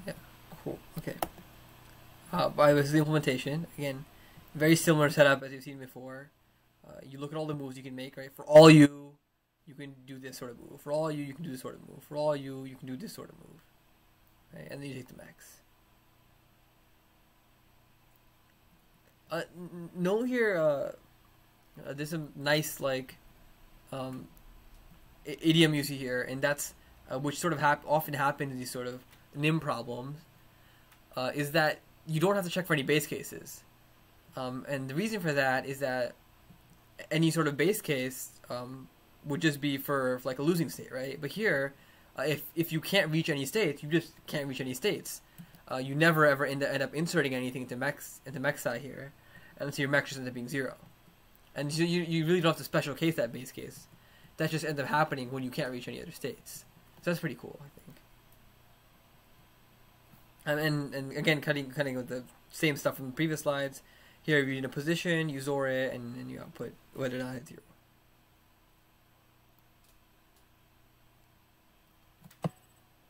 Yeah, cool. Okay. By this is the implementation. Again, very similar setup as you've seen before. You look at all the moves you can make, right? For all you can do this sort of move. For all you can do this sort of move. For all you can do this sort of move. Right? And then you take the max. Note here, there's a nice, like, idiom you see here, and that's, which sort of often happens in these sort of Nim problems, is that you don't have to check for any base cases. And the reason for that is that any sort of base case would just be for like a losing state, right? But here, if you can't reach any states, you just can't reach any states. You never ever end up inserting anything into mexi here, and so your mex just ends up being 0. And so you really don't have to special case that base case. That just ends up happening when you can't reach any other states. So that's pretty cool, I think. And again, cutting with the same stuff from the previous slides. Here, you're in a position, you Zor it, and then you output whether or not it's 0.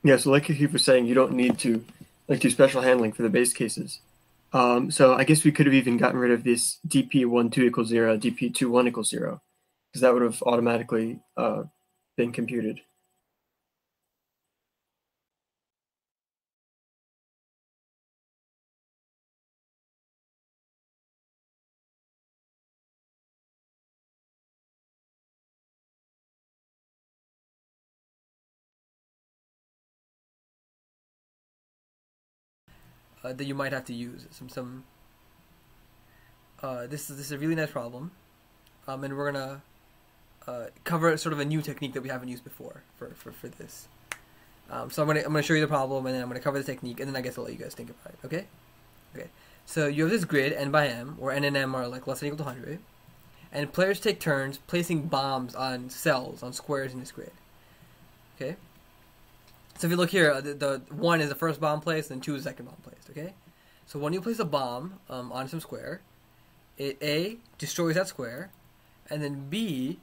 Yeah, so like Akif was saying, you don't need to like do special handling for the base cases. So I guess we could have even gotten rid of this dp12 = 0, dp21 = 0, because that would have automatically been computed. That you might have to use this is a really nice problem, and we're gonna cover sort of a new technique that we haven't used before for this. So I'm gonna show you the problem, and then I'm gonna cover the technique, and then I guess I'll let you guys think about it. Okay. So you have this grid n by m, where n and m are like less than or equal to 100, and players take turns placing bombs on cells, on squares in this grid. Okay? So if you look here, the 1 is the first bomb placed, and 2 is the second bomb placed, okay? So when you place a bomb on some square, it A, destroys that square, and then B,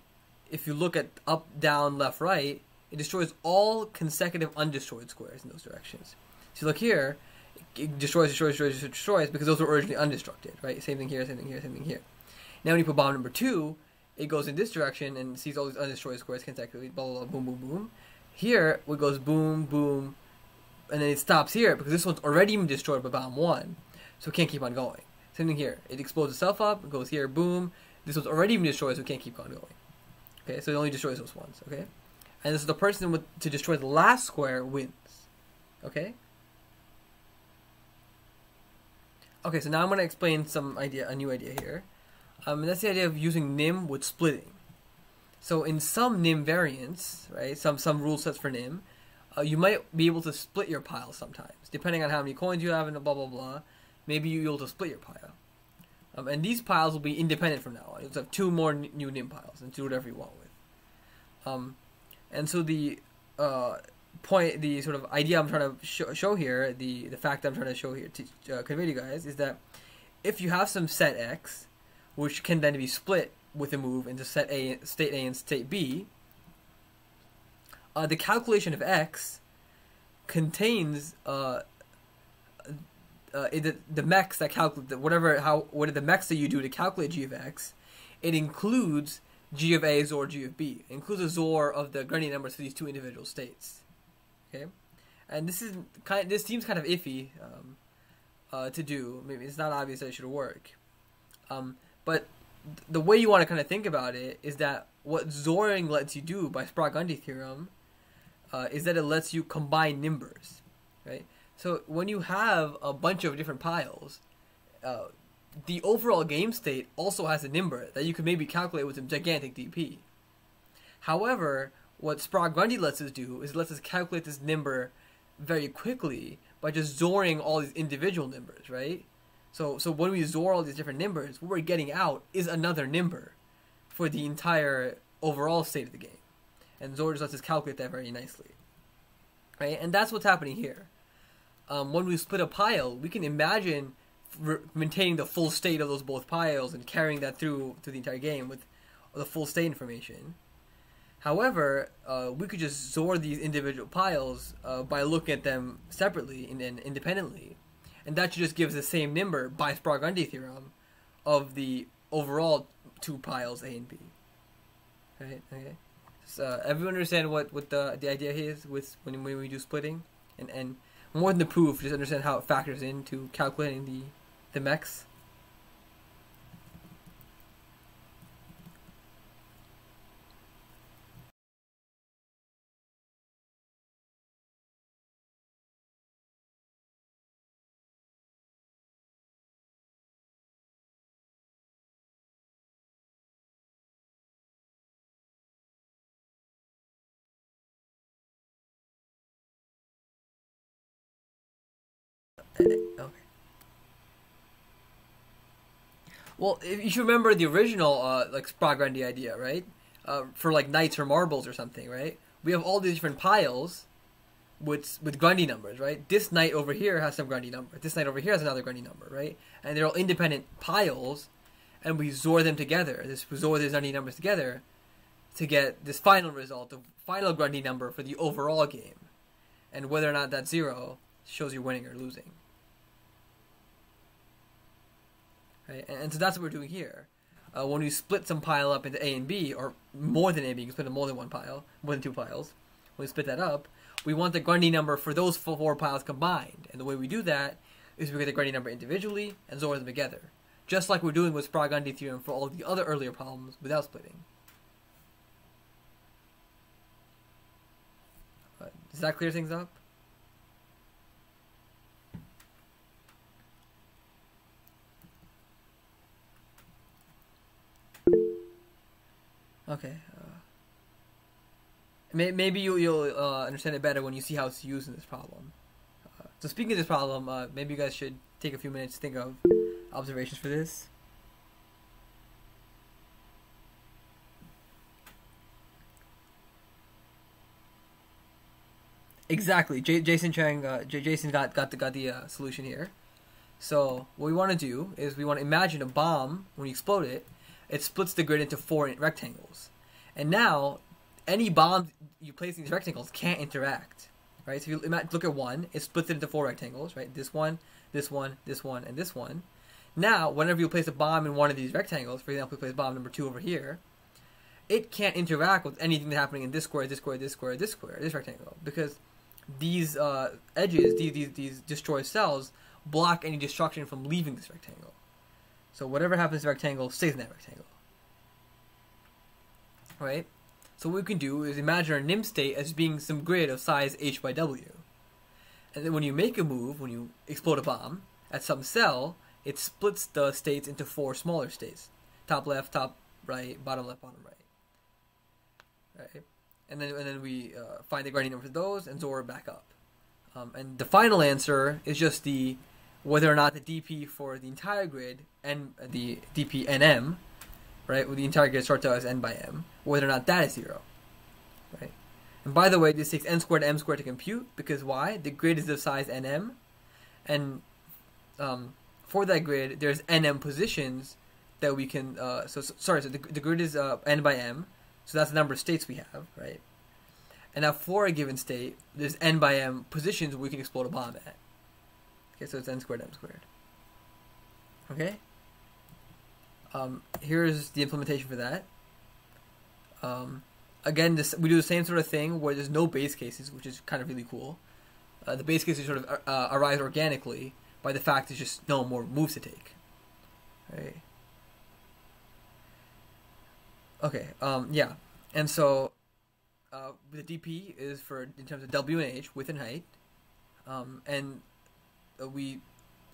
if you look at up, down, left, right, it destroys all consecutive undestroyed squares in those directions. So look here, it destroys because those were originally undestructed, right? Same thing here, same thing here, same thing here. Now when you put bomb number 2, it goes in this direction and sees all these undestroyed squares consecutively, blah, blah, blah, boom, boom, boom. Here, it goes boom, boom, and then it stops here because this one's already been destroyed by bomb 1, so it can't keep on going. Same thing here. It explodes itself up, it goes here, boom. This one's already been destroyed, so it can't keep on going. Okay, so it only destroys those ones, okay? And this is the person to destroy the last square wins. Okay? Okay, so now I'm going to explain a new idea here. And that's the idea of using nim with splitting. So in some nim variants, right, some rule sets for nim, you might be able to split your pile sometimes, depending on how many coins you have and blah, blah, blah. Maybe you'll be able to split your pile. And these piles will be independent from now on. You'll have 2 more new nim piles and do whatever you want with. And so the the sort of idea I'm trying to show here, the fact I'm trying to show here to convey to you guys is that if you have some set X, which can then be split with a move into set A, state A and state B, the calculation of X contains the mex that calculate the mex that you do to calculate g of X. It includes g of A XOR g of B. It includes a XOR of the Grundy numbers for these 2 individual states. Okay, and this seems kind of iffy to do. Maybe it's not obvious that it should work. But the way you want to kind of think about it is that what XORing lets you do by Sprague-Grundy theorem is that it lets you combine Nimbers, right? So when you have a bunch of different piles, the overall game state also has a Nimber that you could maybe calculate with a gigantic DP. However, what Sprague-Grundy lets us do is it lets us calculate this Nimber very quickly by just XORing all these individual Nimbers, right? So when we XOR all these different Nimbers, what we're getting out is another Nimber for the entire overall state of the game. And XOR just lets us calculate that very nicely, right? And that's what's happening here. When we split a pile, we can imagine maintaining the full state of those both piles and carrying that through the entire game with the full state information. However, we could just XOR these individual piles by looking at them separately and independently, and that should just give us the same Nimber by Sprague-Grundy theorem of the overall 2 piles A and B. Right? Okay. So everyone understand what the idea is with when we do splitting, and more than the proof, just understand how it factors into calculating the mex. Okay. Well, if you should remember the original like Sprague-Grundy idea, right? For like knights or marbles or something, right? We have all these different piles with Grundy numbers, right? This knight over here has some Grundy number. This knight over here has another Grundy number, right? And they're all independent piles, and we XOR them together. We XOR these Grundy numbers together to get this final result, the final Grundy number for the overall game. And whether or not that's 0 shows you're winning or losing. Right? And so that's what we're doing here. When we split some pile up into A and B, or more than A and B, you can split it more than one pile, more than 2 piles. When we split that up, we want the Grundy number for those 4 piles combined. And the way we do that is we get the Grundy number individually and XOR them together. Just like we're doing with Sprague-Grundy theorem for all the other earlier problems without splitting. Does that clear things up? Okay. Maybe you'll understand it better when you see how it's used in this problem. So speaking of this problem, maybe you guys should take a few minutes to think of observations for this. Exactly. Jason Chang. Jason got the solution here. So what we want to do is we want to imagine a bomb. When you explode it, it splits the grid into 4 rectangles, and now any bombs you place in these rectangles can't interact. Right. So if you look at one, it splits it into 4 rectangles. Right. This one, this one, this one, and this one. Now, whenever you place a bomb in one of these rectangles, for example, we place bomb number 2 over here, it can't interact with anything that's happening in this square, this square, this square, this square, this rectangle, because these edges, these destroyed cells, block any destruction from leaving this rectangle. So whatever happens to the rectangle stays in that rectangle. Right? So what we can do is imagine our Nim state as being some grid of size h by w. And then when you make a move, when you explode a bomb at some cell, it splits the states into 4 smaller states. Top left, top right, bottom left, bottom right. Right? And then we find the grinding number for those and XOR back up. And the final answer is just whether or not the dp for the entire grid and the dp nm, right, with the entire grid starts out as n by m, whether or not that is 0. Right? And by the way, this takes n squared m squared to compute, because why? The grid is of size nm, and for that grid, there's nm positions that we can. So the grid is n by m, so that's the number of states we have, right? And now for a given state, there's n by m positions we can explode a bomb at. Okay, so it's n squared m squared. Okay. Here's the implementation for that. Again, we do the same sort of thing where there's no base cases, which is kind of really cool. The base cases sort of arise organically by the fact there's just no more moves to take. Right. Okay. Yeah. And so the dp is for in terms of w and h, width and height, and we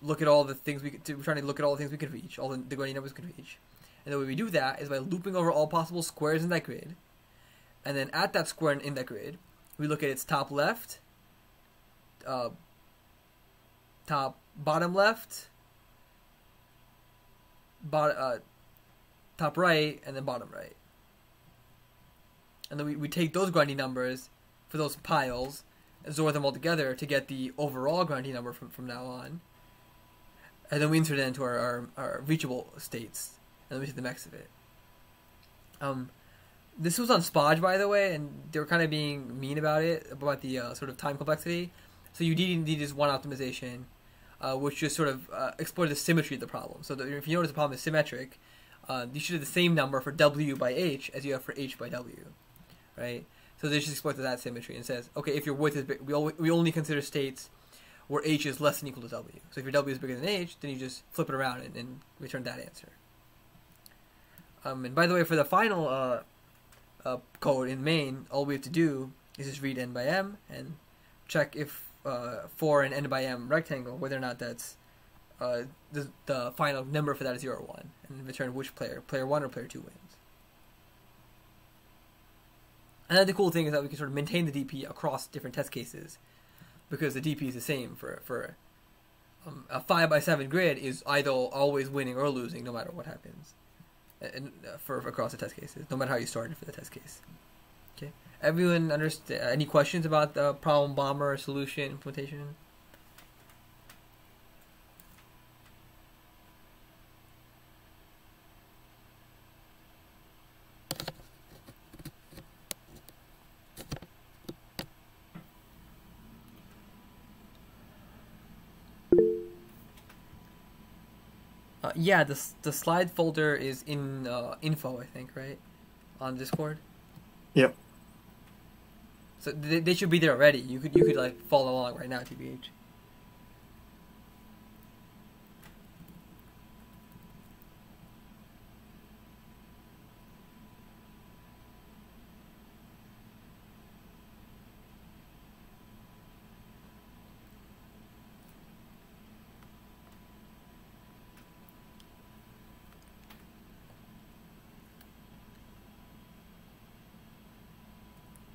look at all the things we're trying to look at all the things we can reach, all the grinding numbers we can reach, and the way we do that is by looping over all possible squares in that grid, and then at that square in that grid, we look at its top left, top bottom left, top right, and then bottom right. And then we take those grinding numbers for those piles and XOR them all together to get the overall grinding number from now on. And then we insert it into our reachable states, and then we take the max of it. This was on Spage, by the way, and they were kind of being mean about it, about the sort of time complexity. So you need this one optimization, which just sort of explored the symmetry of the problem. So if you notice the problem is symmetric, you should have the same number for w by h as you have for h by w, right? So this just exploits that symmetry and says, okay, if your width is big, we only consider states where h is less than or equal to w. So if your w is bigger than h, then you just flip it around and return that answer. And by the way, for the final code in main, all we have to do is just read n by m and check if for an n by m rectangle, whether or not that's the final number for that is 0 or 1, and return which player 1 or player 2 wins. And then the cool thing is that we can sort of maintain the DP across different test cases, because the DP is the same for a 5x7 grid is either always winning or losing no matter what happens, and for across the test cases, no matter how you started for the test case. Okay, everyone understand? Any questions about the problem bomber solution implementation? Yeah, the slide folder is in info, I think, right, on Discord. Yep. So they should be there already. You could like follow along right now, TBH.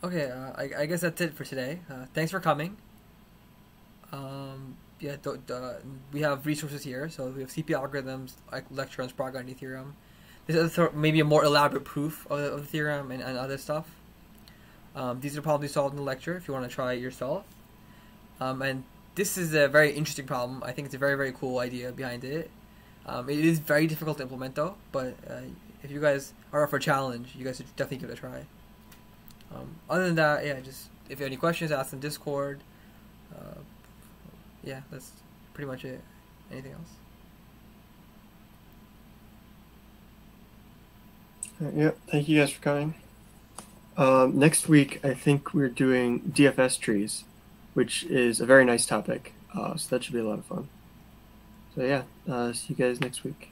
Okay, I guess that's it for today. Thanks for coming. Yeah, we have resources here. So we have CP algorithms, like lecture on Sprague-Grundy Theorem. There's maybe a more elaborate proof of the theorem and other stuff. These are probably solved in the lecture if you want to try it yourself. And this is a very interesting problem. I think it's a very, very cool idea behind it. It is very difficult to implement though, but if you guys are up for a challenge, you guys should definitely give it a try. Other than that, yeah, just if you have any questions, ask in Discord. Yeah, that's pretty much it. Anything else? Yeah, thank you guys for coming. Next week, I think we're doing DFS trees, which is a very nice topic. So that should be a lot of fun. So yeah, see you guys next week.